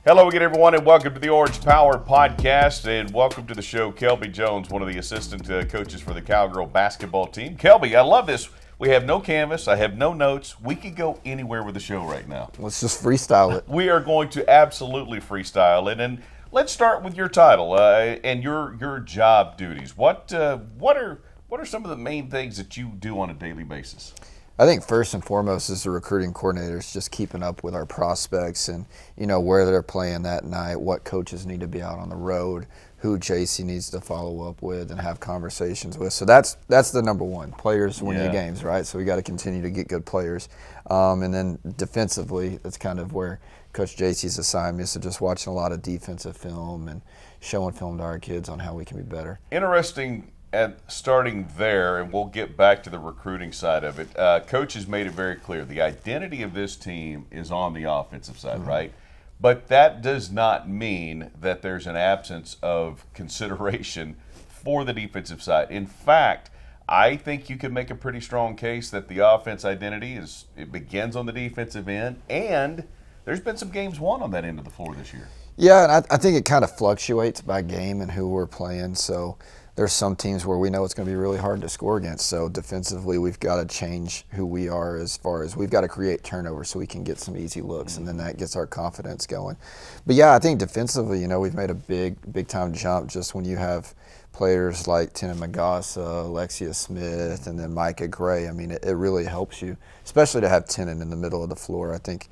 Hello again, everyone, and welcome to the Orange Power Podcast, and welcome to the show, Kelby Jones, one of the assistant coaches for the Cowgirl basketball team. Kelby, I love this. We have no canvas. I have no notes. We could go anywhere with the show right now. Let's just freestyle it. We are going to absolutely freestyle it, and let's start with your title and your job duties. What are some of the main things that you do on a daily basis? I think first and foremost as the recruiting coordinators, just keeping up with our prospects and, where they're playing that night, what coaches need to be out on the road, who JC needs to follow up with and have conversations with. So that's the number one. Players win the games, right? So we got to continue to get good players. And then defensively, that's kind of where Coach JC's assignment is, to just watching a lot of defensive film and showing film to our kids on how we can be better. Interesting. And starting there, and we'll get back to the recruiting side of it, Coach has made it very clear the identity of this team is on the offensive side, right? But that does not mean that there's an absence of consideration for the defensive side. In fact, I think you can make a pretty strong case that the offense identity begins on the defensive end, and there's been some games won on that end of the floor this year. Yeah, and I think it kind of fluctuates by game and who we're playing, so there's some teams where we know it's going to be really hard to score against. So defensively, we've got to change who we are, as far as we've got to create turnovers so we can get some easy looks, and then that gets our confidence going. But yeah, I think defensively, we've made a big time jump just when you have players like Tina Magasa, Alexia Smith, and then Micah Gray. I mean, it really helps you, especially to have Tenen in the middle of the floor. I think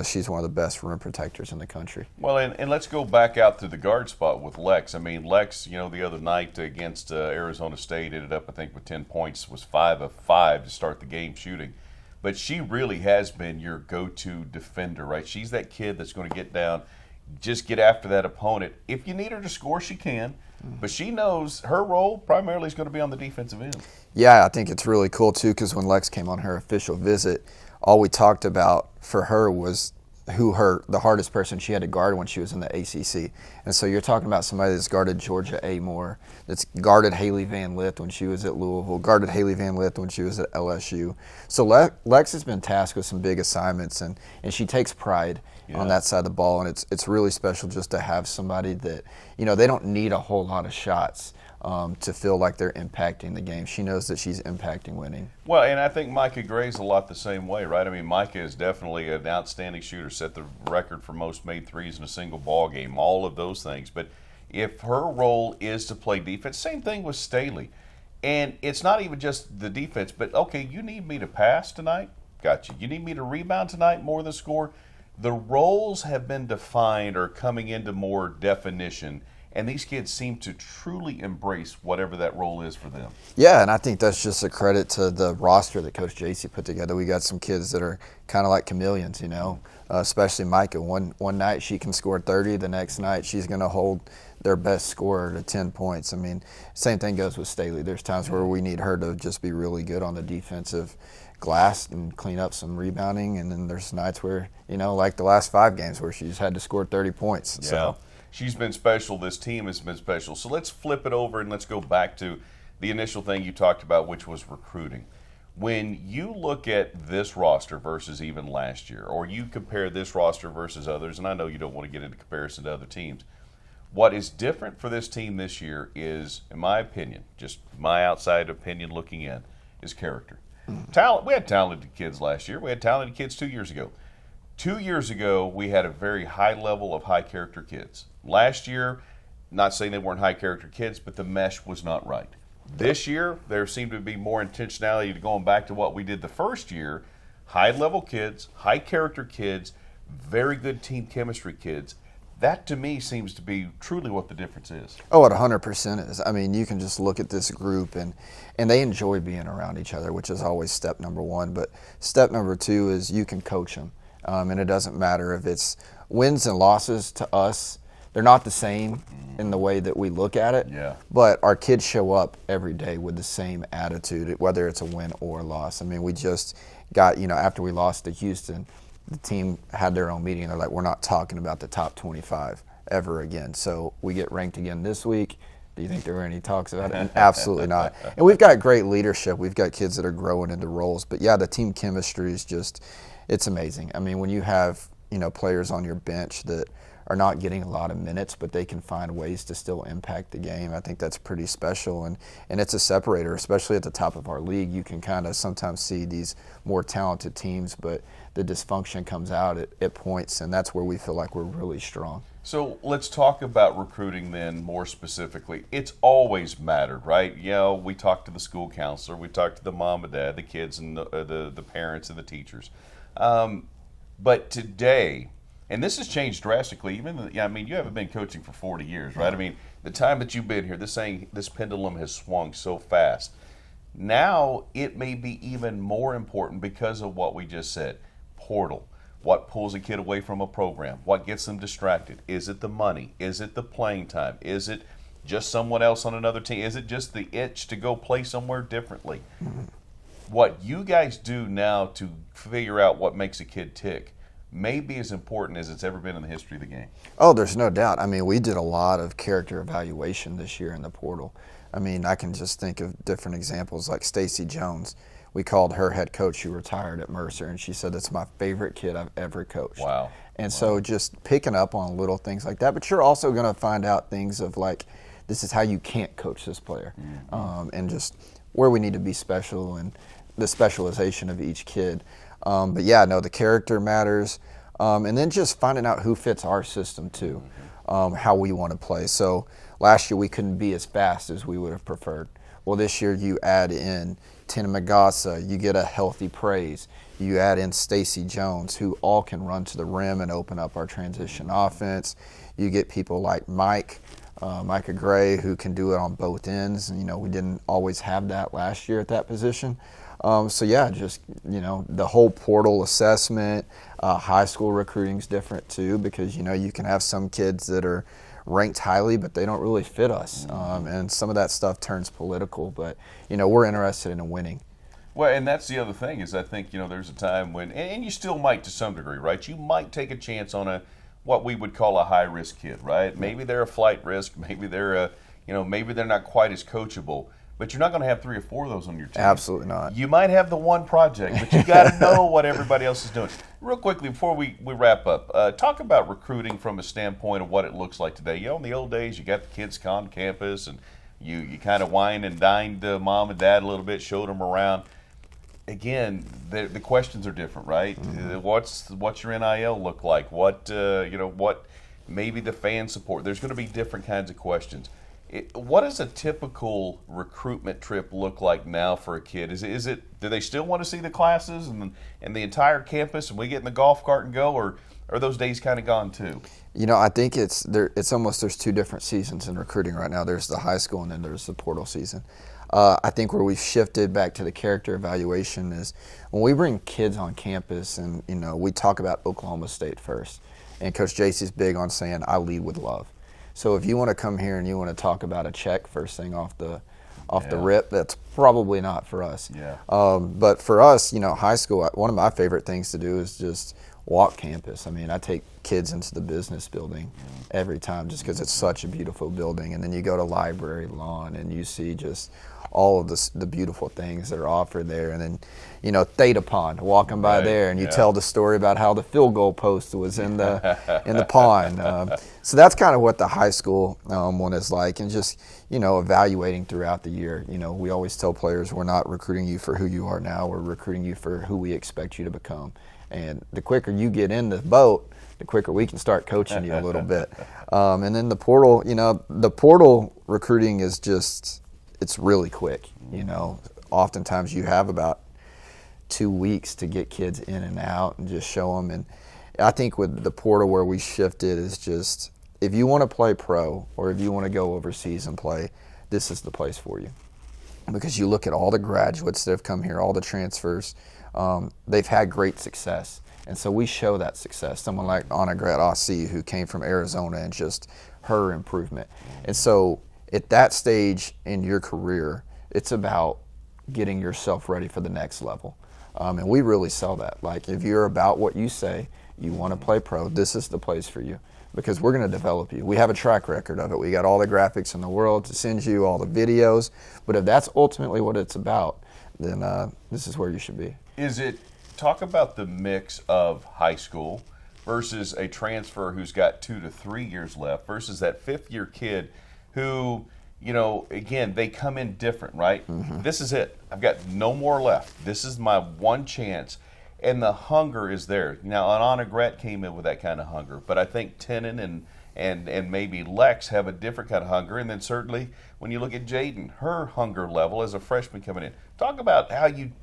she's one of the best rim protectors in the country. Well, and let's go back out to the guard spot with Lex. I mean, Lex, the other night against Arizona State ended up, I think, with 10 points, was 5 of 5 to start the game shooting. But she really has been your go-to defender, right? She's that kid that's going to get down, just get after that opponent. If you need her to score, she can. But she knows her role primarily is going to be on the defensive end. Yeah, I think it's really cool, too, because when Lex came on her official visit, all we talked about for her was the hardest person she had to guard when she was in the ACC. And so you're talking about somebody that's guarded Georgia Amore, that's guarded Haley Van Lith when she was at Louisville, guarded Haley Van Lith when she was at LSU. So Lex has been tasked with some big assignments, and she takes pride on that side of the ball. And it's really special just to have somebody that, they don't need a whole lot of shots to feel like they're impacting the game. She knows that she's impacting winning. Well, and I think Micah Gray's a lot the same way, right? I mean, Micah is definitely an outstanding shooter, set the record for most made threes in a single ball game, all of those things. But if her role is to play defense, same thing with Staley. And it's not even just the defense, but, okay, you need me to pass tonight? Gotcha. You need me to rebound tonight more than score? The roles have been defined or coming into more definition, and these kids seem to truly embrace whatever that role is for them. Yeah, and I think that's just a credit to the roster that Coach JC put together. We got some kids that are kind of like chameleons, especially Micah. One night she can score 30, the next night she's going to hold their best scorer to 10 points. I mean, same thing goes with Staley. There's times where we need her to just be really good on the defensive glass and clean up some rebounding, and then there's nights where, like the last 5 games where she's had to score 30 points. Yeah. So she's been special. This team has been special. So let's flip it over and let's go back to the initial thing you talked about, which was recruiting. When you look at this roster versus even last year, or you compare this roster versus others, and I know you don't want to get into comparison to other teams, what is different for this team this year is, in my opinion, just my outside opinion looking in, is character. Talent. We had talented kids last year. We had talented kids 2 years ago. 2 years ago, we had a very high level of high character kids. Last year, not saying they weren't high character kids, but the mesh was not right. This year, there seemed to be more intentionality to going back to what we did the first year. High level kids, high character kids, very good team chemistry kids. That, to me, seems to be truly what the difference is. Oh, it 100% is. I mean, you can just look at this group, and they enjoy being around each other, which is always step number one. But step number 2 is you can coach them. And it doesn't matter if it's wins and losses to us. They're not the same in the way that we look at it. Yeah. But our kids show up every day with the same attitude, whether it's a win or a loss. I mean, we just got, after we lost to Houston, the team had their own meeting. They're like, we're not talking about the top 25 ever again. So we get ranked again this week. Do you think there were any talks about it? And absolutely not. And we've got great leadership. We've got kids that are growing into roles. But, yeah, the team chemistry is just – it's amazing. I mean, when you have, players on your bench that are not getting a lot of minutes, but they can find ways to still impact the game. I think that's pretty special, and it's a separator, especially at the top of our league. You can kind of sometimes see these more talented teams, but the dysfunction comes out at points, and that's where we feel like we're really strong. So let's talk about recruiting then more specifically. It's always mattered, right? You know, we talked to the school counselor, we talked to the mom and dad, the kids and the parents and the teachers. But today, and this has changed drastically. I mean, you haven't been coaching for 40 years, right? I mean, the time that you've been here, this pendulum has swung so fast. Now it may be even more important because of what we just said. Portal. What pulls a kid away from a program? What gets them distracted? Is it the money? Is it the playing time? Is it just someone else on another team? Is it just the itch to go play somewhere differently? Mm-hmm. What you guys do now to figure out what makes a kid tick may be as important as it's ever been in the history of the game. Oh, there's no doubt. I mean, we did a lot of character evaluation this year in the portal. I mean, I can just think of different examples like Stacy Jones. We called her head coach who retired at Mercer, and she said, "It's my favorite kid I've ever coached." Wow. And so just picking up on little things like that. But you're also going to find out things of like, this is how you can't coach this player. Mm-hmm. And just where we need to be special and the specialization of each kid. But yeah, no, the character matters. And then just finding out who fits our system too, how we want to play. So last year we couldn't be as fast as we would have preferred. Well, this year you add in Tina Magassa, you get a healthy praise. You add in Stacy Jones, who all can run to the rim and open up our transition offense. You get people like Micah Gray, who can do it on both ends. And, you know, we didn't always have that last year at that position. So yeah, just, you know, the whole portal assessment, high school recruiting is different too, because, you know, you can have some kids that are ranked highly, but they don't really fit us. And some of that stuff turns political, but, you know, we're interested in winning. Well, and that's the other thing is I think, you know, there's a time when, and you still might to some degree, right? You might take a chance on what we would call a high-risk kid, right? Maybe they're a flight risk, maybe they're maybe they're not quite as coachable, but you're not going to have 3 or 4 of those on your team. Absolutely not. You might have the one project, but you got to know what everybody else is doing. Real quickly, before we wrap up, talk about recruiting from a standpoint of what it looks like today. You know, in the old days, you got the kids on campus, and you kind of wine and dined mom and dad a little bit, showed them around. Again, the questions are different, right? Mm-hmm. What's your NIL look like? What maybe the fan support? There's going to be different kinds of questions. What does a typical recruitment trip look like now for a kid? Is it do they still want to see the classes and the entire campus and we get in the golf cart and go, or are those days kind of gone too? You know, I think it's almost there's 2 different seasons in recruiting right now. There's the high school and then there's the portal season. I think where we've shifted back to the character evaluation is when we bring kids on campus and, you know, we talk about Oklahoma State first. And Coach JC's big on saying, I lead with love. So if you want to come here and you want to talk about a check first thing off the rip, that's probably not for us. Yeah. But for us, you know, high school, one of my favorite things to do is just walk campus. I mean, I take kids into the business building every time just because it's such a beautiful building. And then you go to library lawn and you see just all of the beautiful things that are offered there. And then, you know, Theta Pond, walking by there, and you tell the story about how the field goal post was in the pond. So that's kind of what the high school one is like, and just, you know, evaluating throughout the year. You know, we always tell players we're not recruiting you for who you are now, we're recruiting you for who we expect you to become. And the quicker you get in the boat, the quicker we can start coaching you a little bit. And then the portal, you know, the portal recruiting is just, it's really quick. You know, oftentimes you have about 2 weeks to get kids in and out and just show them. And I think with the portal where we shifted is just, if you want to play pro or if you want to go overseas and play, this is the place for you. Because you look at all the graduates that have come here, all the transfers, they've had great success. And so we show that success. Someone like Annagret Ossie, who came from Arizona, and just her improvement. And so at that stage in your career, it's about getting yourself ready for the next level. And we really sell that. Like, if you're about what you say, you want to play pro, this is the place for you, because we're going to develop you. We have a track record of it. We got all the graphics in the world to send you, all the videos. But if that's ultimately what it's about, then this is where you should be. Talk about the mix of high school versus a transfer who's got 2 to 3 years left versus that fifth-year kid who, again, they come in different, right? Mm-hmm. This is it. I've got no more left. This is my one chance. And the hunger is there. Now, Anna Gret came in with that kind of hunger, but I think Tenen and maybe Lex have a different kind of hunger. And then certainly when you look at Jaden, her hunger level as a freshman coming in. Talk about how you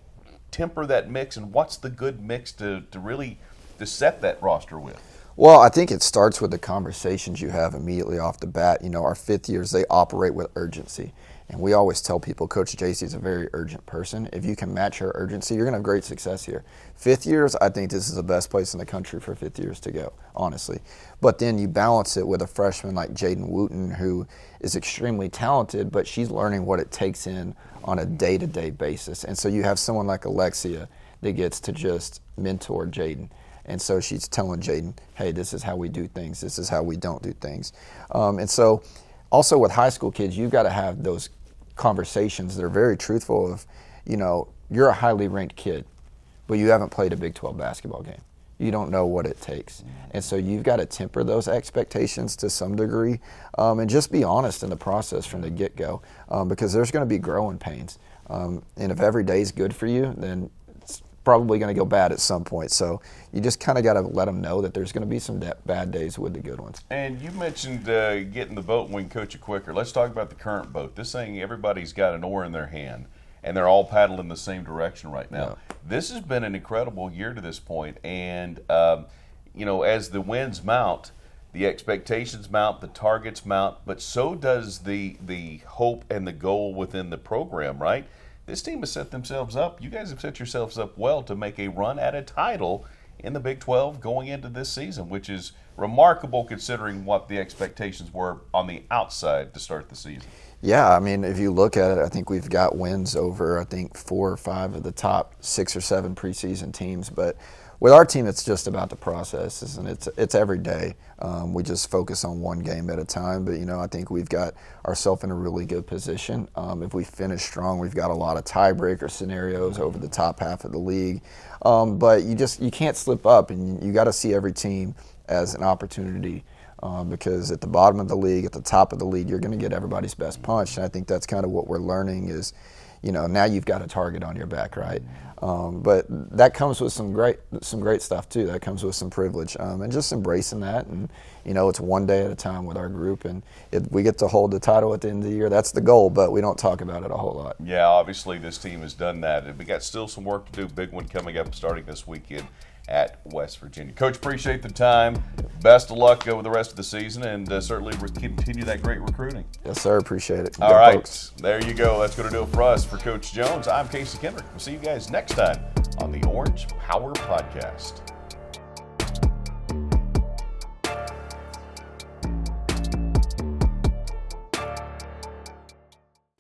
temper that mix and what's the good mix to really to set that roster with. Well, I think it starts with the conversations you have immediately off the bat. Our fifth years, they operate with urgency. And we always tell people Coach JC is a very urgent person. If you can match her urgency, you're going to have great success here. Fifth years, I think this is the best place in the country for fifth years to go, honestly. But then you balance it with a freshman like Jaden Wooten, who is extremely talented, but she's learning what it takes in on a day-to-day basis. And so you have someone like Alexia that gets to just mentor Jaden. And so she's telling Jaden, hey, this is how we do things. This is how we don't do things. And so also with high school kids, you've got to have those conversations that are very truthful of, you're a highly ranked kid, but you haven't played a Big 12 basketball game. You don't know what it takes. And so you've got to temper those expectations to some degree and just be honest in the process from the get-go because there's going to be growing pains. And if every day is good for you, then it's probably going to go bad at some point. So you just kind of got to let them know that there's going to be some bad days with the good ones. And you mentioned getting the boat and we can coach it quicker. Let's talk about the current boat. This thing, everybody's got an oar in their hand, and they're all paddling the same direction right now. Yeah. This has been an incredible year to this point, and as the winds mount, the expectations mount, the targets mount, but so does the hope and the goal within the program, right? This team has set themselves up. You guys have set yourselves up well to make a run at a title in the Big 12 going into this season, which is remarkable considering what the expectations were on the outside to start the season. Yeah, I mean, if you look at it, I think we've got wins over, 4 or 5 of the top 6 or 7 preseason teams. But with our team, it's just about the processes, and it's every day. We just focus on one game at a time. But, I think we've got ourselves in a really good position. If we finish strong, we've got a lot of tiebreaker scenarios over the top half of the league. But you can't slip up, and you got to see every team as an opportunity. Because at the bottom of the league, at the top of the league, you're going to get everybody's best punch. And I think that's kind of what we're learning is, now you've got a target on your back, right? But that comes with some great stuff too. That comes with some privilege, and just embracing that. And it's one day at a time with our group, and we get to hold the title at the end of the year. That's the goal, but we don't talk about it a whole lot. Yeah, obviously this team has done that, and we got still some work to do. Big one coming up starting this weekend at West Virginia. Coach, appreciate the time. Best of luck with the rest of the season, and certainly continue that great recruiting. Yes, sir. Appreciate it. All right. Folks. There you go. That's going to do it for us. For Coach Jones, I'm Casey Kendrick. We'll see you guys next time on the Orange Power Podcast.